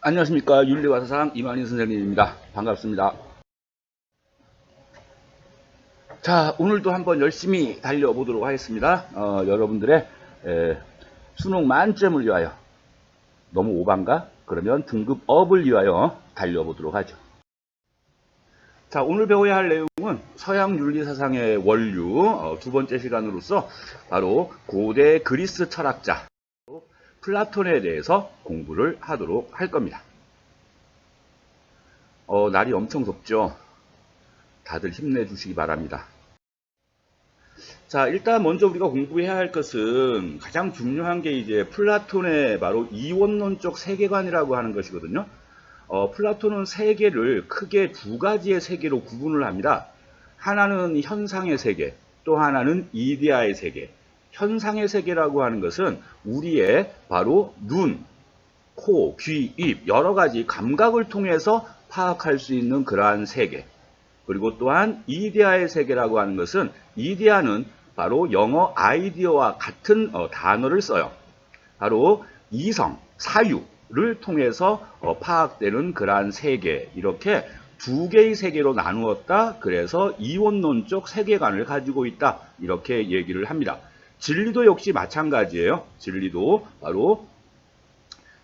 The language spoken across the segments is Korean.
안녕하십니까. 윤리과사상 이만희 선생님입니다. 반갑습니다. 자, 오늘도 한번 열심히 달려보도록 하겠습니다. 여러분들의 수능 만점을 위하여, 너무 오반가? 그러면 등급 업을 위하여 달려보도록 하죠. 자, 오늘 배워야 할 내용은 서양 윤리사상의 원류 두 번째 시간으로서 바로 고대 그리스 철학자 플라톤에 대해서 공부를 하도록 할 겁니다. 날이 엄청 덥죠. 다들 힘내주시기 바랍니다. 자, 일단 먼저 우리가 공부해야 할 것은 가장 중요한 게 이제 플라톤의 바로 이원론적 세계관이라고 하는 것이거든요. 플라톤은 세계를 크게 두 가지의 세계로 구분을 합니다. 하나는 현상의 세계, 또 하나는 이데아의 세계. 현상의 세계라고 하는 것은 우리의 바로 눈, 코, 귀, 입 여러 가지 감각을 통해서 파악할 수 있는 그러한 세계. 그리고 또한 이데아의 세계라고 하는 것은 이데아는 바로 영어 아이디어와 같은 단어를 써요. 바로 이성, 사유를 통해서 파악되는 그러한 세계. 이렇게 두 개의 세계로 나누었다. 그래서 이원론적 세계관을 가지고 있다. 이렇게 얘기를 합니다. 진리도 역시 마찬가지예요. 진리도 바로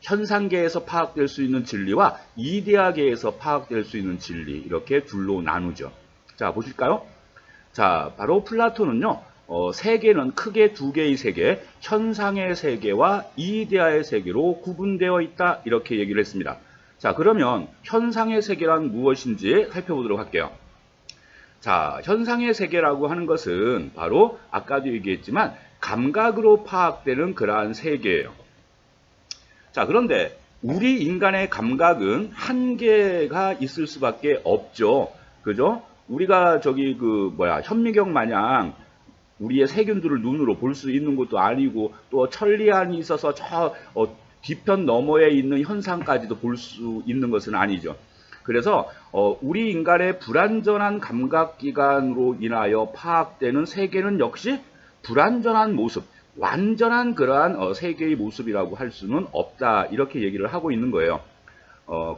현상계에서 파악될 수 있는 진리와 이데아계에서 파악될 수 있는 진리, 이렇게 둘로 나누죠. 자, 보실까요? 자, 바로 플라톤은요, 세계는 크게 두 개의 세계, 현상의 세계와 이데아의 세계로 구분되어 있다, 이렇게 얘기를 했습니다. 자, 그러면 현상의 세계란 무엇인지 살펴보도록 할게요. 자, 현상의 세계라고 하는 것은 바로 아까도 얘기했지만 감각으로 파악되는 그러한 세계예요. 자, 그런데 우리 인간의 감각은 한계가 있을 수밖에 없죠. 그죠? 우리가 현미경 마냥 우리의 세균들을 눈으로 볼 수 있는 것도 아니고, 또 천리안이 있어서 저 뒤편 너머에 있는 현상까지도 볼 수 있는 것은 아니죠. 그래서 우리 인간의 불완전한 감각기관으로 인하여 파악되는 세계는 역시 불완전한 모습, 완전한 그러한 세계의 모습이라고 할 수는 없다, 이렇게 얘기를 하고 있는 거예요.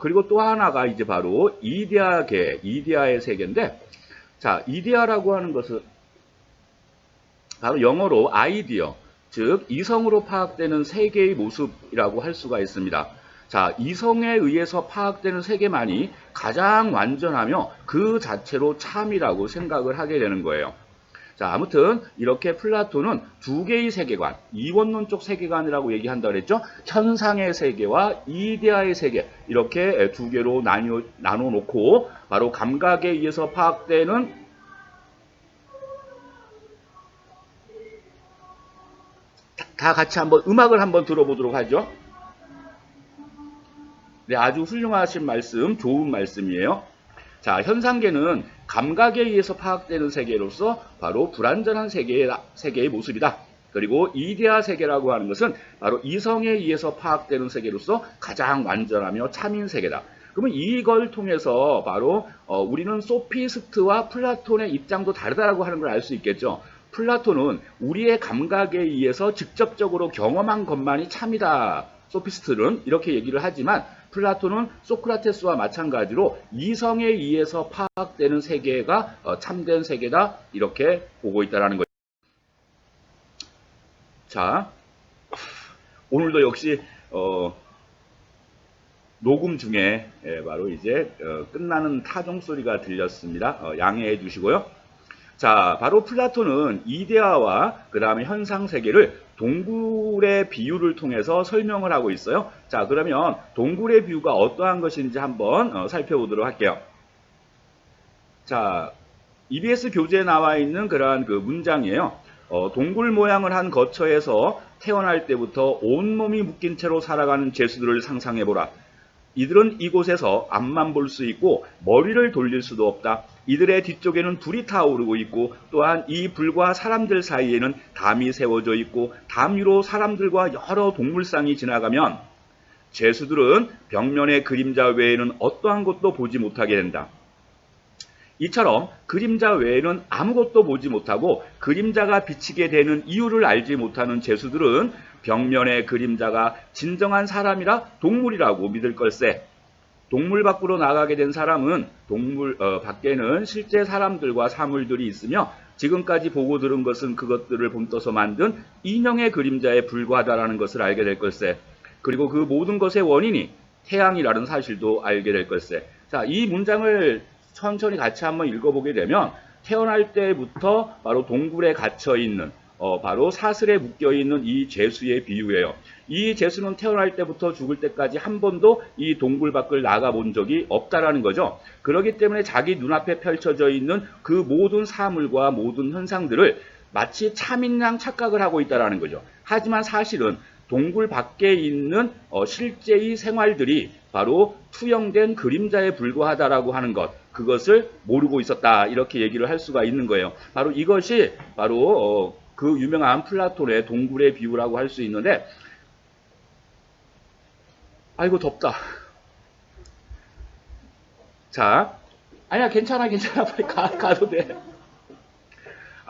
그리고 또 하나가 이제 바로 이데아의 세계인데, 자, 이데아라고 하는 것은 바로 영어로 아이디어, 즉 이성으로 파악되는 세계의 모습이라고 할 수가 있습니다. 자, 이성에 의해서 파악되는 세계만이 가장 완전하며 그 자체로 참이라고 생각을 하게 되는 거예요. 자, 아무튼 이렇게 플라톤은 두 개의 세계관, 이원론적 세계관이라고 얘기한다고 그랬죠. 현상의 세계와 이데아의 세계, 이렇게 두 개로 나눠 놓고 바로 감각에 의해서 파악되는 다 같이 한번 음악을 한번 들어보도록 하죠. 네, 아주 훌륭하신 말씀, 좋은 말씀이에요. 자, 현상계는 감각에 의해서 파악되는 세계로서 바로 불완전한 세계의 모습이다. 그리고 이데아 세계라고 하는 것은 바로 이성에 의해서 파악되는 세계로서 가장 완전하며 참인 세계다. 그러면 이걸 통해서 바로 우리는 소피스트와 플라톤의 입장도 다르다고 하는 걸 알 수 있겠죠. 플라톤은 우리의 감각에 의해서 직접적으로 경험한 것만이 참이다. 소피스트는 이렇게 얘기를 하지만 플라톤은 소크라테스와 마찬가지로 이성에 의해서 파악되는 세계가 참된 세계다, 이렇게 보고 있다는 거죠. 자, 오늘도 역시 녹음 중에 바로 이제 끝나는 타종 소리가 들렸습니다. 양해해 주시고요. 자, 바로 플라톤은 이데아와 그 다음에 현상 세계를 동굴의 비유를 통해서 설명을 하고 있어요. 자, 그러면 동굴의 비유가 어떠한 것인지 한번 살펴보도록 할게요. 자, EBS 교재에 나와 있는 그러한 그 문장이에요. 동굴 모양을 한 거처에서 태어날 때부터 온몸이 묶인 채로 살아가는 죄수들을 상상해보라. 이들은 이곳에서 앞만 볼 수 있고 머리를 돌릴 수도 없다. 이들의 뒤쪽에는 불이 타오르고 있고, 또한 이 불과 사람들 사이에는 담이 세워져 있고, 담 위로 사람들과 여러 동물상이 지나가면 죄수들은 벽면의 그림자 외에는 어떠한 것도 보지 못하게 된다. 이처럼 그림자 외에는 아무것도 보지 못하고 그림자가 비치게 되는 이유를 알지 못하는 재수들은 벽면의 그림자가 진정한 사람이라 동물이라고 믿을 걸세. 동물 밖으로 나가게 된 사람은 동물 밖에는 실제 사람들과 사물들이 있으며 지금까지 보고 들은 것은 그것들을 본떠서 만든 인형의 그림자에 불과하다라는 것을 알게 될 걸세. 그리고 그 모든 것의 원인이 태양이라는 사실도 알게 될 걸세. 자, 이 문장을 천천히 같이 한번 읽어보게 되면 태어날 때부터 바로 동굴에 갇혀 있는 바로 사슬에 묶여 있는 이 죄수의 비유예요. 이 죄수는 태어날 때부터 죽을 때까지 한 번도 이 동굴 밖을 나가 본 적이 없다라는 거죠. 그렇기 때문에 자기 눈앞에 펼쳐져 있는 그 모든 사물과 모든 현상들을 마치 참인 양 착각을 하고 있다라는 거죠. 하지만 사실은 동굴 밖에 있는 실제의 생활들이 바로 투영된 그림자에 불과하다라고 하는 것, 그것을 모르고 있었다, 이렇게 얘기를 할 수가 있는 거예요. 바로 이것이 바로 그 유명한 플라톤의 동굴의 비유라고 할 수 있는데, 아이고 덥다. 자, 아니야 괜찮아 빨리 가도 돼.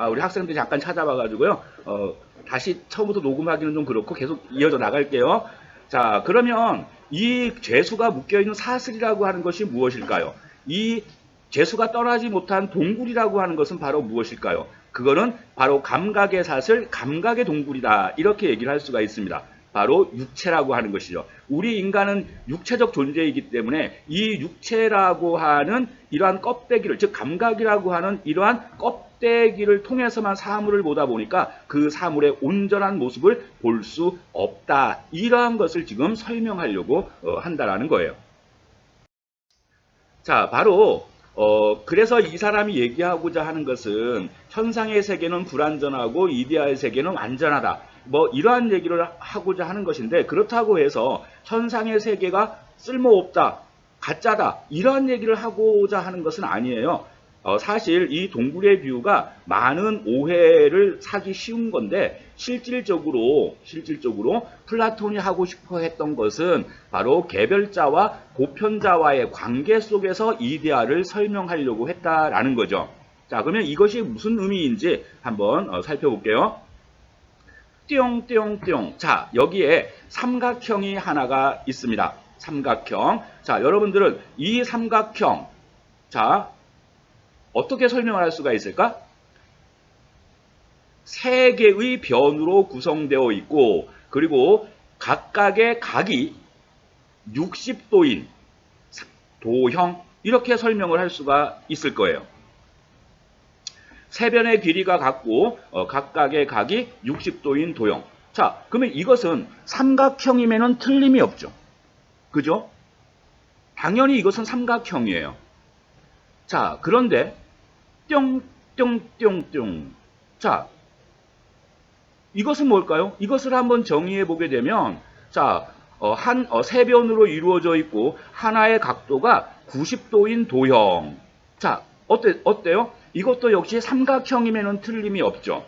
우리 학생들이 잠깐 찾아봐가지고요. 다시 처음부터 녹음하기는 좀 그렇고 계속 이어져 나갈게요. 자, 그러면 이 죄수가 묶여있는 사슬이라고 하는 것이 무엇일까요? 이 죄수가 떠나지 못한 동굴이라고 하는 것은 바로 무엇일까요? 그거는 바로 감각의 사슬, 감각의 동굴이다, 이렇게 얘기를 할 수가 있습니다. 바로 육체라고 하는 것이죠. 우리 인간은 육체적 존재이기 때문에 이 육체라고 하는 이러한 껍데기를, 즉 감각이라고 하는 이러한 껍데기를 통해서만 사물을 보다 보니까 그 사물의 온전한 모습을 볼 수 없다, 이러한 것을 지금 설명하려고 한다라는 거예요. 자, 바로 그래서 이 사람이 얘기하고자 하는 것은 현상의 세계는 불완전하고 이데아의 세계는 완전하다, 뭐 이러한 얘기를 하고자 하는 것인데, 그렇다고 해서 현상의 세계가 쓸모없다, 가짜다, 이러한 얘기를 하고자 하는 것은 아니에요. 사실 이 동굴의 비유가 많은 오해를 사기 쉬운 건데, 실질적으로 플라톤이 하고 싶어 했던 것은 바로 개별자와 보편자와의 관계 속에서 이데아를 설명하려고 했다라는 거죠. 자, 그러면 이것이 무슨 의미인지 한번 살펴볼게요. 띠용띠용띠용. 자, 여기에 삼각형이 하나가 있습니다. 삼각형. 자, 여러분들은 이 삼각형, 자, 어떻게 설명을 할 수가 있을까? 세 개의 변으로 구성되어 있고, 그리고 각각의 각이 60도인 도형, 이렇게 설명을 할 수가 있을 거예요. 세 변의 길이가 같고 각각의 각이 60도인 도형. 자, 그러면 이것은 삼각형이면은 틀림이 없죠. 그죠? 당연히 이것은 삼각형이에요. 자, 그런데 뿅뿅뿅뿅. 자, 이것은 뭘까요? 이것을 한번 정의해 보게 되면, 자, 세 변으로 이루어져 있고 하나의 각도가 90도인 도형. 자, 어때요? 이것도 역시 삼각형이면 틀림이 없죠.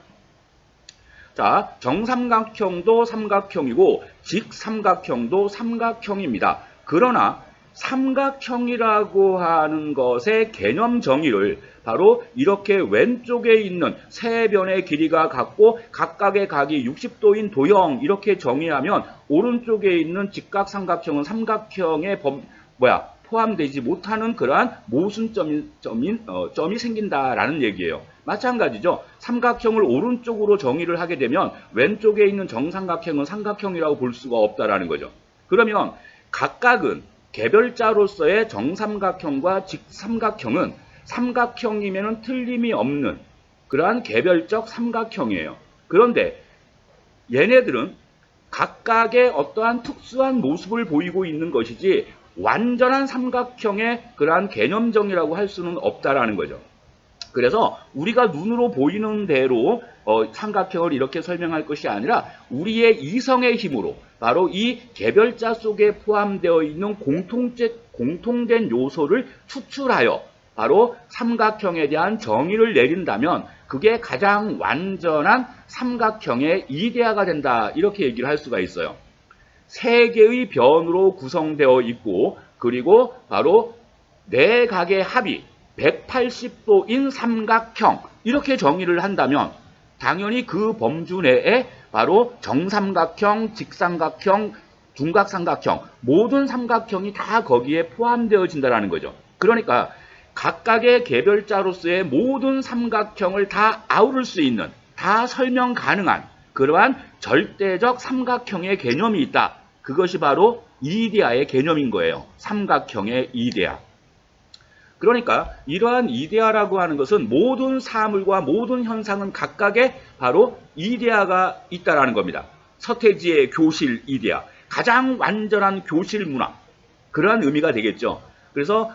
자, 정삼각형도 삼각형이고 직삼각형도 삼각형입니다. 그러나 삼각형이라고 하는 것의 개념 정의를 바로 이렇게 왼쪽에 있는 세 변의 길이가 같고 각각의 각이 60도인 도형, 이렇게 정의하면 오른쪽에 있는 직각삼각형은 삼각형에 포함되지 못하는 그러한 모순점이 생긴다라는 얘기예요. 마찬가지죠. 삼각형을 오른쪽으로 정의를 하게 되면 왼쪽에 있는 정삼각형은 삼각형이라고 볼 수가 없다라는 거죠. 그러면 각각은 개별자로서의 정삼각형과 직삼각형은 삼각형이면 틀림이 없는 그러한 개별적 삼각형이에요. 그런데 얘네들은 각각의 어떠한 특수한 모습을 보이고 있는 것이지 완전한 삼각형의 그러한 개념정이라고 할 수는 없다라는 거죠. 그래서 우리가 눈으로 보이는 대로 삼각형을 이렇게 설명할 것이 아니라 우리의 이성의 힘으로 바로 이 개별자 속에 포함되어 있는 공통된 요소를 추출하여 바로 삼각형에 대한 정의를 내린다면 그게 가장 완전한 삼각형의 이데아가 된다, 이렇게 얘기를 할 수가 있어요. 세 개의 변으로 구성되어 있고, 그리고 바로 네 각의 합이 180도인 삼각형 이렇게 정의를 한다면 당연히 그 범주 내에 바로 정삼각형, 직삼각형, 둔각삼각형 모든 삼각형이 다 거기에 포함되어진다는 거죠. 그러니까 각각의 개별자로서의 모든 삼각형을 다 아우를 수 있는, 다 설명 가능한 그러한 절대적 삼각형의 개념이 있다. 그것이 바로 이데아의 개념인 거예요. 삼각형의 이데아. 그러니까 이러한 이데아라고 하는 것은 모든 사물과 모든 현상은 각각의 바로 이데아가 있다라는 겁니다. 서태지의 교실 이데아, 가장 완전한 교실 문화, 그러한 의미가 되겠죠. 그래서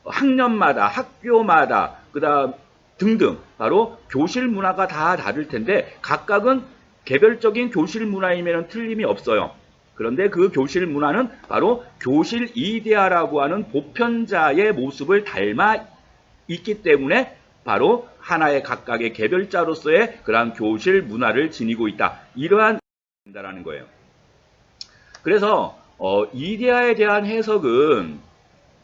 학년마다, 학교마다, 그다음 등등 바로 교실 문화가 다 다를 텐데 각각은 개별적인 교실 문화이면 틀림이 없어요. 그런데 그 교실 문화는 바로 교실 이데아라고 하는 보편자의 모습을 닮아 있기 때문에 바로 하나의 각각의 개별자로서의 그러한 교실 문화를 지니고 있다. 이러한 의미라는 거예요. 그래서 이데아에 대한 해석은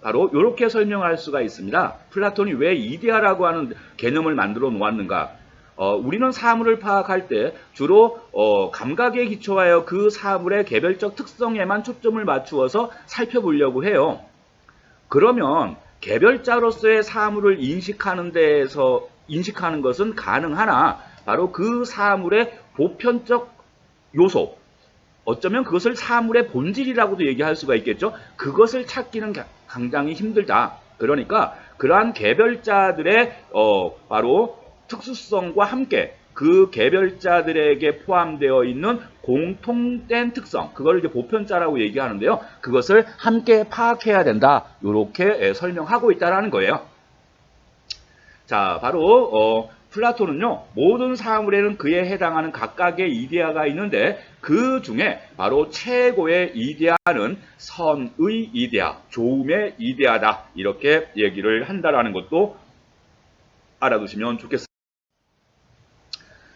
바로 이렇게 설명할 수가 있습니다. 플라톤이 왜 이데아라고 하는 개념을 만들어 놓았는가? 우리는 사물을 파악할 때 주로 감각에 기초하여 그 사물의 개별적 특성에만 초점을 맞추어서 살펴보려고 해요. 그러면 개별자로서의 사물을 인식하는 것은 가능하나 바로 그 사물의 보편적 요소, 어쩌면 그것을 사물의 본질이라고도 얘기할 수가 있겠죠. 그것을 찾기는 굉장히 힘들다. 그러니까 그러한 개별자들의 바로 특수성과 함께 그 개별자들에게 포함되어 있는 공통된 특성, 그걸 이제 보편자라고 얘기하는데요. 그것을 함께 파악해야 된다. 이렇게 설명하고 있다라는 거예요. 자, 바로 플라톤은요, 모든 사물에는 그에 해당하는 각각의 이데아가 있는데 그 중에 바로 최고의 이데아는 선의 이데아, 좋음의 이데아다. 이렇게 얘기를 한다라는 것도 알아두시면 좋겠습니다.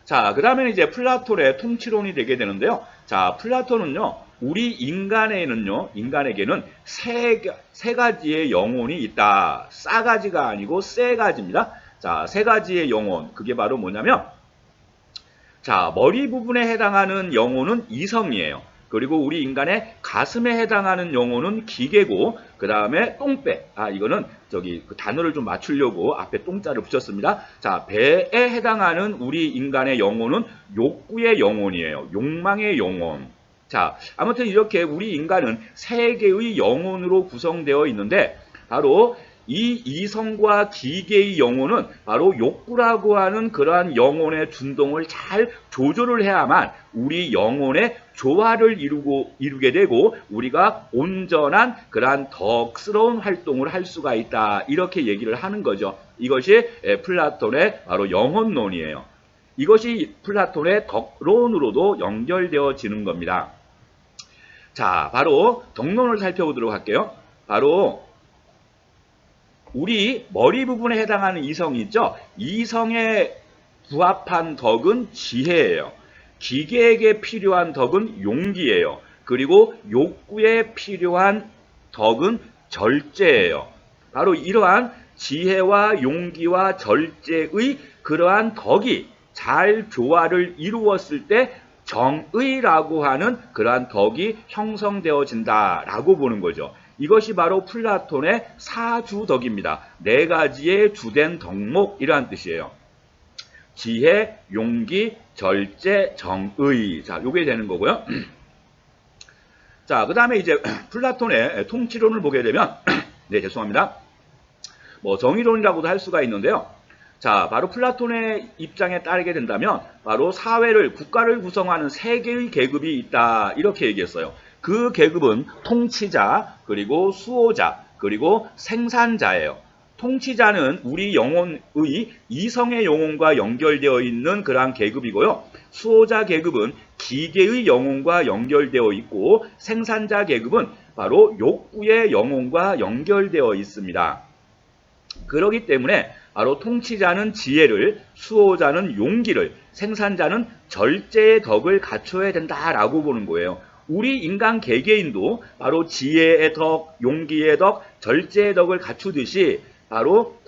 자, 그 다음에 이제 플라톤의 통치론이 되게 되는데요. 자, 플라톤은요, 우리 인간에게는 세 가지의 영혼이 있다. 싸가지가 아니고 세 가지입니다. 자, 세 가지의 영혼. 그게 바로 뭐냐면, 자, 머리 부분에 해당하는 영혼은 이성이에요. 그리고 우리 인간의 가슴에 해당하는 영혼은 기계고, 그 다음에 똥배. 이거는 그 단어를 좀 맞추려고 앞에 똥자를 붙였습니다. 자, 배에 해당하는 우리 인간의 영혼은 욕구의 영혼이에요. 욕망의 영혼. 자, 아무튼 이렇게 우리 인간은 세 개의 영혼으로 구성되어 있는데, 바로 이 이성과 기계의 영혼은 바로 욕구라고 하는 그러한 영혼의 준동을 잘 조절을 해야만 우리 영혼의 조화를 이루게 되고 우리가 온전한 그러한 덕스러운 활동을 할 수가 있다. 이렇게 얘기를 하는 거죠. 이것이 플라톤의 바로 영혼론이에요. 이것이 플라톤의 덕론으로도 연결되어지는 겁니다. 자, 바로 덕론을 살펴보도록 할게요. 바로 우리 머리 부분에 해당하는 이성이 있죠. 이성에 부합한 덕은 지혜예요. 기계에게 필요한 덕은 용기예요. 그리고 욕구에 필요한 덕은 절제예요. 바로 이러한 지혜와 용기와 절제의 그러한 덕이 잘 조화를 이루었을 때 정의라고 하는 그러한 덕이 형성되어진다라고 보는 거죠. 이것이 바로 플라톤의 사주덕입니다. 네 가지의 주된 덕목이라는 뜻이에요. 지혜, 용기, 절제, 정의. 자, 요게 되는 거고요. 자, 그 다음에 이제 플라톤의 통치론을 보게 되면, 네, 죄송합니다. 정의론이라고도 할 수가 있는데요. 자, 바로 플라톤의 입장에 따르게 된다면, 바로 사회를, 국가를 구성하는 세 개의 계급이 있다. 이렇게 얘기했어요. 그 계급은 통치자, 그리고 수호자, 그리고 생산자예요. 통치자는 우리 영혼의 이성의 영혼과 연결되어 있는 그러한 계급이고요. 수호자 계급은 기계의 영혼과 연결되어 있고 생산자 계급은 바로 욕구의 영혼과 연결되어 있습니다. 그렇기 때문에 바로 통치자는 지혜를, 수호자는 용기를, 생산자는 절제의 덕을 갖춰야 된다라고 보는 거예요. 우리 인간 개개인도 바로 지혜의 덕, 용기의 덕, 절제의 덕을 갖추듯이 바로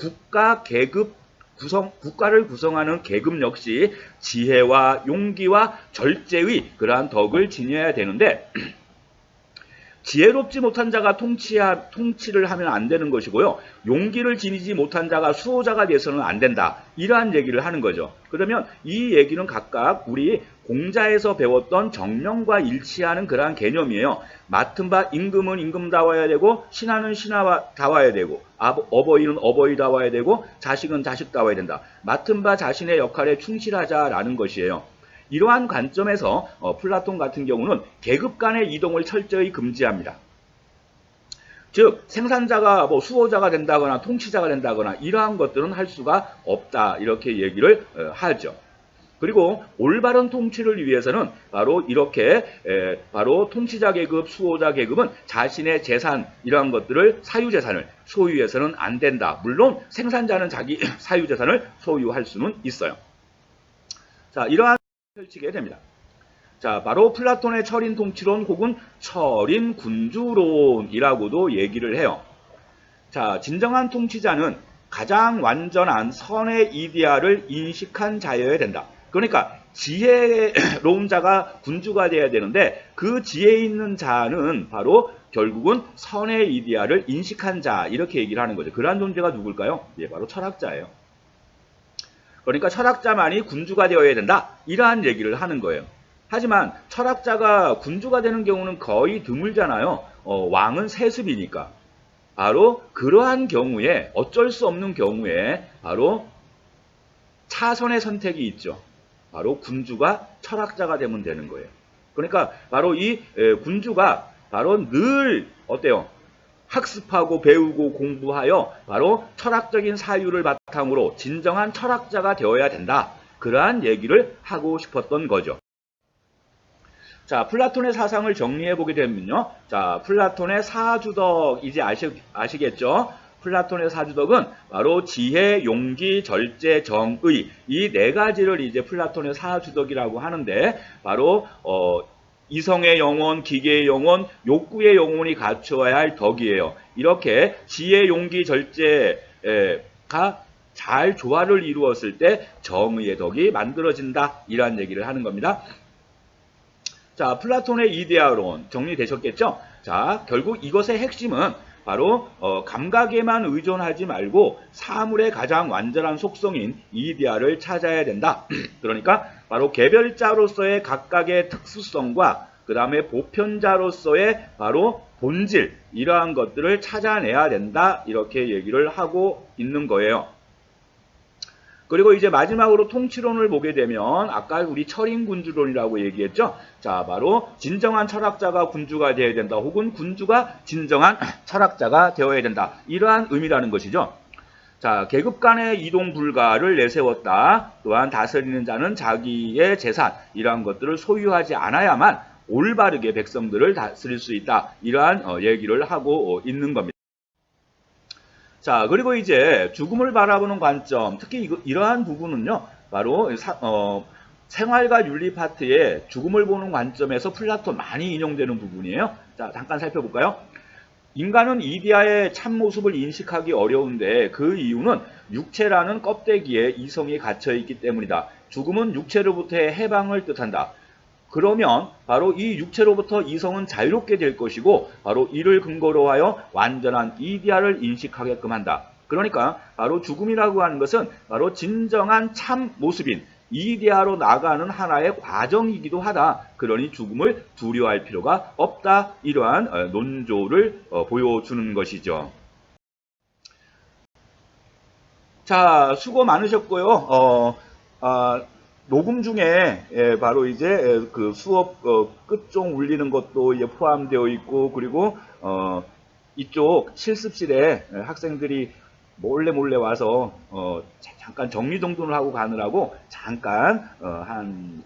국가를 구성하는 계급 역시 지혜와 용기와 절제의 그러한 덕을 지녀야 되는데 지혜롭지 못한 자가 통치를 하면 안 되는 것이고요. 용기를 지니지 못한 자가 수호자가 돼서는 안 된다. 이러한 얘기를 하는 거죠. 그러면 이 얘기는 각각 우리 공자에서 배웠던 정명과 일치하는 그러한 개념이에요. 맡은 바 임금은 임금다워야 되고 신하는 신하다워야 되고 어버이는 어버이다워야 되고 자식은 자식다워야 된다. 맡은 바 자신의 역할에 충실하자라는 것이에요. 이러한 관점에서 플라톤 같은 경우는 계급 간의 이동을 철저히 금지합니다. 즉 생산자가 수호자가 된다거나 통치자가 된다거나 이러한 것들은 할 수가 없다 이렇게 얘기를 하죠. 그리고 올바른 통치를 위해서는 바로 이렇게 바로 통치자 계급, 수호자 계급은 자신의 재산 이러한 것들을 사유재산을 소유해서는 안 된다. 물론 생산자는 자기 사유재산을 소유할 수는 있어요. 자, 이러한 펼치게 됩니다. 자, 바로 플라톤의 철인 통치론 혹은 철인 군주론이라고도 얘기를 해요. 자, 진정한 통치자는 가장 완전한 선의 이데아를 인식한 자여야 된다. 그러니까 지혜로운 자가 군주가 돼야 되는데 그 지혜 있는 자는 바로 결국은 선의 이데아를 인식한 자 이렇게 얘기를 하는 거죠. 그러한 존재가 누굴까요? 예, 바로 철학자예요. 그러니까 철학자만이 군주가 되어야 된다. 이러한 얘기를 하는 거예요. 하지만 철학자가 군주가 되는 경우는 거의 드물잖아요. 왕은 세습이니까. 바로 그러한 경우에 어쩔 수 없는 경우에 바로 차선의 선택이 있죠. 바로 군주가 철학자가 되면 되는 거예요. 그러니까 바로 이 군주가 바로 늘 어때요? 학습하고 배우고 공부하여 바로 철학적인 사유를 바탕으로 진정한 철학자가 되어야 된다. 그러한 얘기를 하고 싶었던 거죠. 자, 플라톤의 사상을 정리해 보게 되면요. 자, 플라톤의 사주덕 이제 아시겠죠? 플라톤의 사주덕은 바로 지혜, 용기, 절제, 정의 이 네 가지를 이제 플라톤의 사주덕이라고 하는데 바로 이성의 영혼, 기계의 영혼, 욕구의 영혼이 갖추어야 할 덕이에요. 이렇게 지혜, 용기, 절제가 잘 조화를 이루었을 때 정의의 덕이 만들어진다. 이러한 얘기를 하는 겁니다. 자, 플라톤의 이데아론 정리되셨겠죠? 자, 결국 이것의 핵심은 바로 감각에만 의존하지 말고 사물의 가장 완전한 속성인 이데아를 찾아야 된다. 그러니까 바로 개별자로서의 각각의 특수성과 그 다음에 보편자로서의 바로 본질 이러한 것들을 찾아내야 된다. 이렇게 얘기를 하고 있는 거예요. 그리고 이제 마지막으로 통치론을 보게 되면 아까 우리 철인군주론이라고 얘기했죠. 자, 바로 진정한 철학자가 군주가 되어야 된다. 혹은 군주가 진정한 철학자가 되어야 된다. 이러한 의미라는 것이죠. 자, 계급 간의 이동 불가를 내세웠다. 또한 다스리는 자는 자기의 재산 이러한 것들을 소유하지 않아야만 올바르게 백성들을 다스릴 수 있다. 이러한 얘기를 하고 있는 겁니다. 자, 그리고 이제 죽음을 바라보는 관점, 특히 이러한 부분은요, 바로 생활과 윤리 파트에 죽음을 보는 관점에서 플라톤 많이 인용되는 부분이에요. 자, 잠깐 살펴볼까요? 인간은 이데아의 참모습을 인식하기 어려운데 그 이유는 육체라는 껍데기에 이성이 갇혀있기 때문이다. 죽음은 육체로부터의 해방을 뜻한다. 그러면 바로 이 육체로부터 이성은 자유롭게 될 것이고 바로 이를 근거로 하여 완전한 이데아를 인식하게끔 한다. 그러니까 바로 죽음이라고 하는 것은 바로 진정한 참 모습인 이데아로 나가는 하나의 과정이기도 하다. 그러니 죽음을 두려워할 필요가 없다. 이러한 논조를 보여주는 것이죠. 자, 수고 많으셨고요. 녹음 중에 바로 이제 그 수업 끝종 울리는 것도 이제 포함되어 있고 그리고 이쪽 실습실에 학생들이 몰래 와서 잠깐 정리정돈을 하고 가느라고 잠깐 한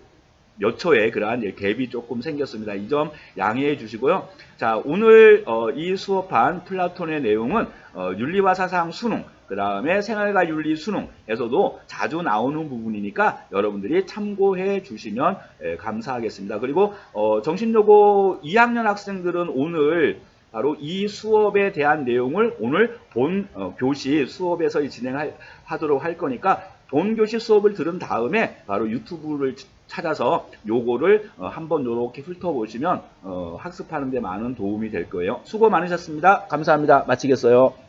몇 초에 그러한 갭이 조금 생겼습니다. 이 점 양해해 주시고요. 자, 오늘 이 수업한 플라톤의 내용은 윤리와 사상 수능 그 다음에 생활과 윤리 수능에서도 자주 나오는 부분이니까 여러분들이 참고해 주시면 감사하겠습니다. 그리고 정신여고 2학년 학생들은 오늘 바로 이 수업에 대한 내용을 오늘 본 교시 수업에서 진행하도록 할 거니까 본 교시 수업을 들은 다음에 바로 유튜브를 찾아서 요거를 한번 요렇게 훑어보시면 학습하는 데 많은 도움이 될 거예요. 수고 많으셨습니다. 감사합니다. 마치겠어요.